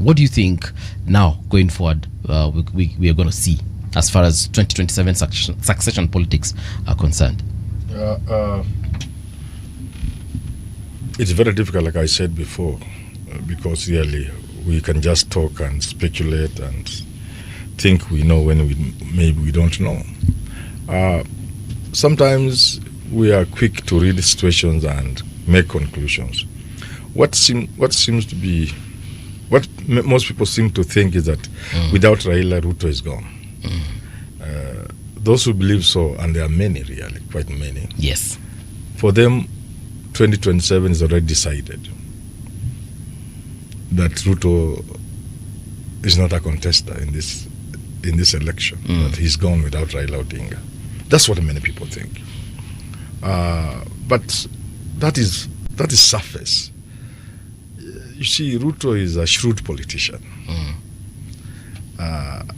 What do you think now going forward we are going to see as far as 2027 succession politics are concerned? It's very difficult, like I said before, because really we can just talk and speculate and think we know when maybe we don't know. Sometimes we are quick to read situations and make conclusions. What most people seem to think is that without Raila, Ruto is gone. Those who believe so, and there are many, really, quite many. Yes. For them, 2027 is already decided that Ruto is not a contestor in this election. That he's gone without Raila Odinga. That's what many people think. But that is surface. You see, Ruto is a shrewd politician.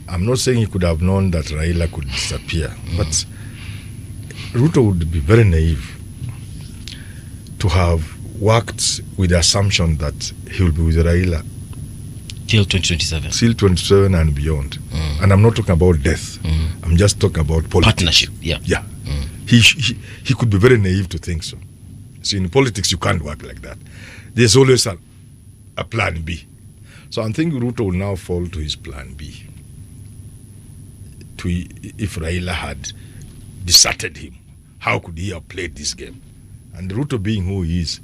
I'm not saying he could have known that Raila could disappear, but Ruto would be very naive to have worked with the assumption that he will be with Raila till 2027. Till 2027 and beyond. And I'm not talking about death. I'm just talking about politics. Partnership, yeah. Yeah. He could be very naive to think so. See, in politics, you can't work like that. There's always a plan B. So I think Ruto will now fall to his plan B. If Raila had deserted him, how could he have played this game? And Ruto, being who he is,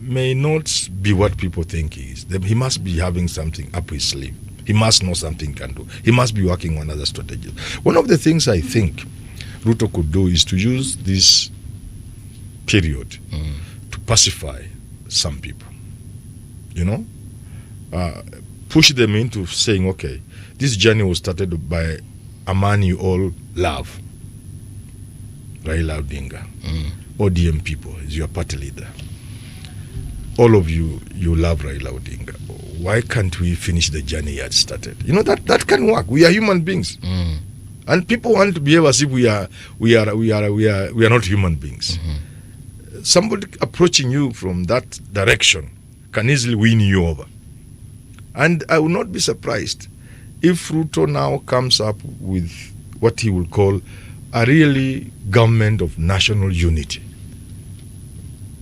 may not be what people think he is. He must be having something up his sleeve. He must know something he can do. He must be working on other strategies. One of the things I think Ruto could do is to use this period to pacify some people. You know? Push them into saying, okay, this journey was started by a man you all love, Raila Odinga. ODM people is your party leader. All of you love Raila Odinga. Why can't we finish the journey he had started? You know, that can work. We are human beings. And people want to behave as if we are not human beings. Somebody approaching you from that direction can easily win you over. And I will not be surprised if Ruto now comes up with what he will call a really government of national unity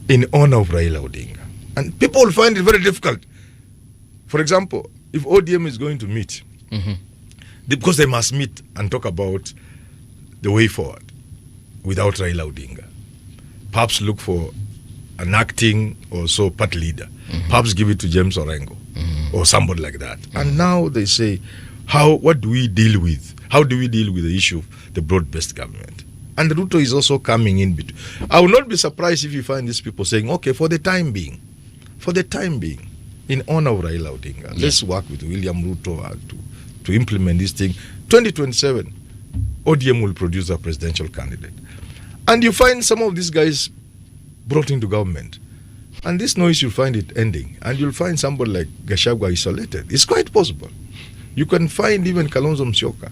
in honor of Raila Odinga. And people will find it very difficult. For example, if ODM is going to meet, because they must meet and talk about the way forward without Raila Odinga, perhaps look for an acting or so party leader, perhaps give it to James Orengo or somebody like that. And now they say, what do we deal with? How do we deal with the issue of the broad-based government? And Ruto is also coming in between. I will not be surprised if you find these people saying, okay, for the time being, in honor of Raila Odinga, let's work with William Ruto to implement this thing. 2027, ODM will produce a presidential candidate. And you find some of these guys brought into government. And this noise, you'll find it ending. And you'll find somebody like Gachagua isolated. It's quite possible. You can find even Kalonzo Musyoka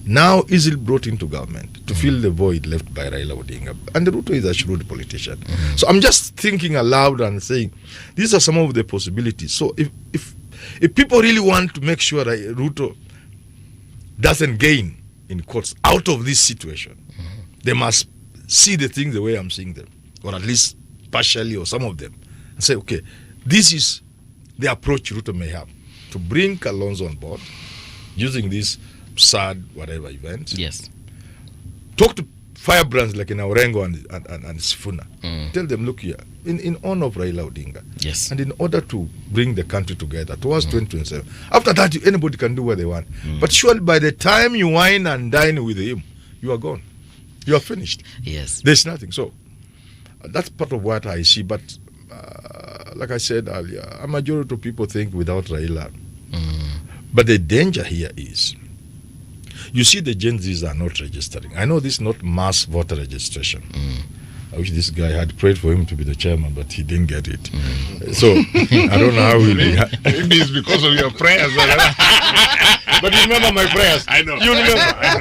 now easily brought into government to fill the void left by Raila Odinga. And Ruto is a shrewd politician. So I'm just thinking aloud and saying, these are some of the possibilities. So if people really want to make sure that Ruto doesn't gain, in quotes, out of this situation, they must see the things the way I'm seeing them, or at least partially, or some of them, and say, okay, this is the approach Ruto may have to bring Kalonzo on board using this sad whatever event. Yes. Talk to firebrands like in Orengo and Sifuna. Tell them, look here, in honor of Raila Odinga. Yes. And in order to bring the country together towards 2027. After that, anybody can do what they want. But surely by the time you wine and dine with him, you are gone. You are finished. Yes. There's nothing. So that's part of what I see. But like I said earlier, a majority of people think without Raila. But the danger here is, you see, the Gen Zs are not registering. I know this is not mass voter registration. I wish this guy had prayed for him to be the chairman, but he didn't get it. So I don't know how we'll be. Maybe it's because of your prayers. But you remember my prayers. I know. You remember. I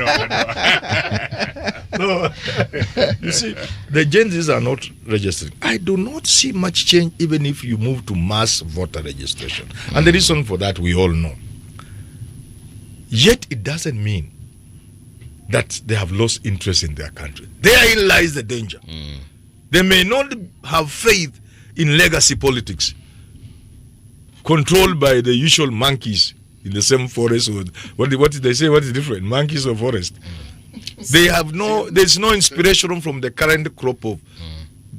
know. No. You see, the Gen Zs are not registering. I do not see much change even if you move to mass voter registration. And the reason for that we all know. Yet it doesn't mean that they have lost interest in their country. Therein lies the danger. They may not have faith in legacy politics controlled by the usual monkeys in the same forest. What did they say? What is different? Monkeys or forest? They have there's no inspiration from the current crop of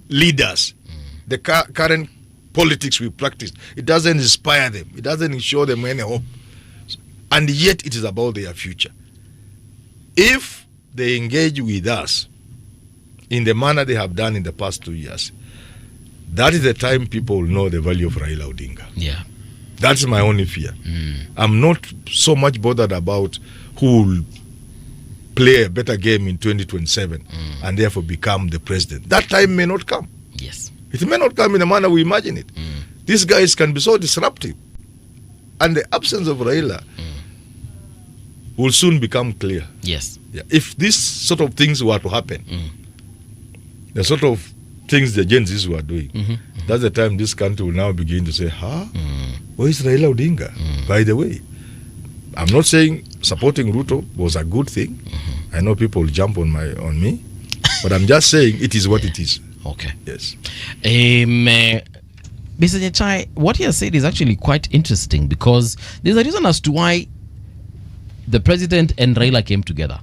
leaders. The current politics we practice. It doesn't inspire them. It doesn't show them any hope. And yet it is about their future. If they engage with us in the manner they have done in the past 2 years, that is the time people will know the value of Raila Odinga. Yeah. That's my only fear. I'm not so much bothered about who will play a better game in 2027 and therefore become the president. That time may not come. Yes. It may not come in the manner we imagine it. These guys can be so disruptive. And the absence of Raila will soon become clear. Yes. Yeah. If these sort of things were to happen, the sort of things the Gen Zs were doing, that's the time this country will now begin to say, where is Raila Odinga? By the way, I'm not saying supporting Ruto was a good thing. I know people will jump on me, but I'm just saying it is what it is. Okay. Yes. Mr. Nyachai, what he has said is actually quite interesting because there's a reason as to why the president and Raila came together.